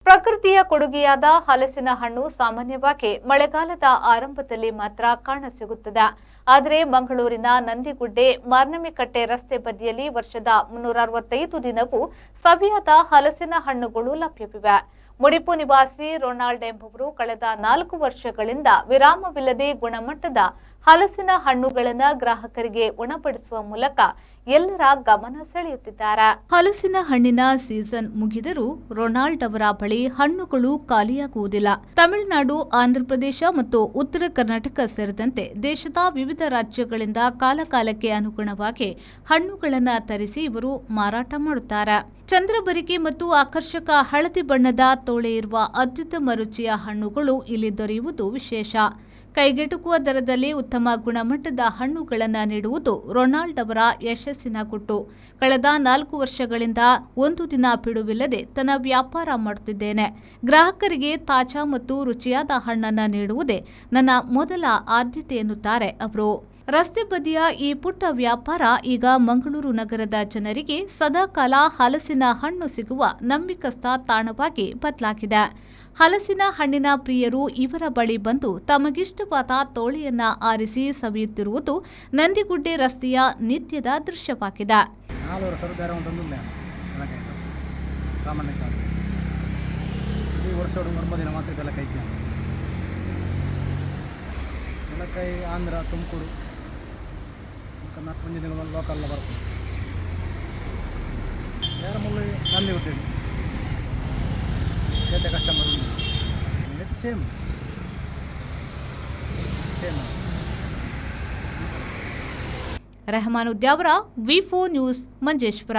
ಪ್ರಕೃತಿಯ ಕೊಡುಗೆಯಾದ ಹಲಸಿನ ಹಣ್ಣು ಸಾಮಾನ್ಯವಾಗಿ ಮಳೆಗಾಲದ ಆರಂಭದಲ್ಲಿ ಮಾತ್ರ ಕಾಣಸಿಗುತ್ತದೆ. ಆದರೆ ಮಂಗಳೂರಿನ ನಂದಿಗುಡ್ಡೆ ಮಾರ್ನಮಿಕಟ್ಟೆ ರಸ್ತೆ ಬದಿಯಲ್ಲಿ ವರ್ಷದ 365 ದಿನವೂ ಸವಿಯಾದ ಹಲಸಿನ ಹಣ್ಣುಗಳು ಲಭ್ಯವಿವೆ. ಮುಡಿಪು ನಿವಾಸಿ ರೊನಾಲ್ಡ್ ಎಂಬುವರು ಕಳೆದ 4 ವರ್ಷಗಳಿಂದ ವಿರಾಮವಿಲ್ಲದೆ ಗುಣಮಟ್ಟದ ಹಲಸಿನ ಹಣ್ಣುಗಳನ್ನು ಗ್ರಾಹಕರಿಗೆ ಉಣಬಡಿಸುವ ಮೂಲಕ ಎಲ್ಲರ ಗಮನ ಸೆಳೆಯುತ್ತಿದ್ದಾರೆ. ಹಲಸಿನ ಹಣ್ಣಿನ ಸೀಸನ್ ಮುಗಿದರೂ ರೊನಾಲ್ಡ್ ಅವರ ಬಳಿ ಹಣ್ಣುಗಳು ಖಾಲಿಯಾಗುವುದಿಲ್ಲ. ತಮಿಳುನಾಡು, ಆಂಧ್ರಪ್ರದೇಶ ಮತ್ತು ಉತ್ತರ ಕರ್ನಾಟಕ ಸೇರಿದಂತೆ ದೇಶದ ವಿವಿಧ ರಾಜ್ಯಗಳಿಂದ ಕಾಲಕಾಲಕ್ಕೆ ಅನುಗುಣವಾಗಿ ಹಣ್ಣುಗಳನ್ನು ತರಿಸಿ ಇವರು ಮಾರಾಟ ಮಾಡುತ್ತಾರೆ. ಚಂದ್ರಬರಿಕೆ ಮತ್ತು ಆಕರ್ಷಕ ಹಳದಿ ಬಣ್ಣದ ತೋಳೆ ಇರುವ ಅತ್ಯುತ್ತಮ ರುಚಿಯ ಹಣ್ಣುಗಳು ಇಲ್ಲಿ ದೊರೆಯುವುದು ವಿಶೇಷ. ಕೈಗೆಟುಕುವ ದರದಲ್ಲಿ ಉತ್ತಮ ಗುಣಮಟ್ಟದ ಹಣ್ಣುಗಳನ್ನು ನೀಡುವುದು ರೊನಾಲ್ಡ್ ಅವರ ಯಶಸ್ಸಿನ ಗುಟ್ಟು. ಕಳೆದ 4 ವರ್ಷಗಳಿಂದ ಒಂದು ದಿನ ಬಿಡುವಿಲ್ಲದೆ ತನ್ನ ವ್ಯಾಪಾರ ಮಾಡುತ್ತಿದ್ದೇನೆ. ಗ್ರಾಹಕರಿಗೆ ತಾಜಾ ಮತ್ತು ರುಚಿಯಾದ ಹಣ್ಣನ್ನು ನೀಡುವುದೇ ನನ್ನ ಮೊದಲ ಆದ್ಯತೆ ಎನ್ನುತ್ತಾರೆ ಅವರು. ರಸ್ತೆ ಬದಿಯ ಈ ಪುಟ್ಟ ವ್ಯಾಪಾರ ಈಗ ಮಂಗಳೂರು ನಗರದ ಜನರಿಗೆ ಸದಾಕಾಲ ಹಲಸಿನ ಹಣ್ಣು ಸಿಗುವ ನಂಬಿಕಸ್ಥ ತಾಣವಾಗಿ ಬದಲಾಗಿದೆ. ಹಲಸಿನ ಹಣ್ಣಿನ ಪ್ರಿಯರು ಇವರ ಬಳಿ ಬಂದು ತಮಗಿಷ್ಟವಾದ ತೋಳೆಯನ್ನ ಆರಿಸಿ ಸವಿಯುತ್ತಿರುವುದು ನಂದಿಗುಡ್ಡೆ ರಸ್ತೆಯ ನಿತ್ಯದ ದೃಶ್ಯವಾಗಿದೆ. ಆಂಧ್ರ ತುಮಕೂರು ಮುಂದಿನ ಲೋಕಲ್ ಬರ್ತದೆ ಬೇರೆ ಮುಳ್ಳು ನಂದಿ ಹುಟ್ಟಿದ್ದು ಕಸ್ಟಮರ್ ಸೇಮ್ ರೆಹಮಾನ್ ಉದ್ಯಾವರ, ವಿ4 ನ್ಯೂಸ್, ಮಂಜೇಶ್ವರ.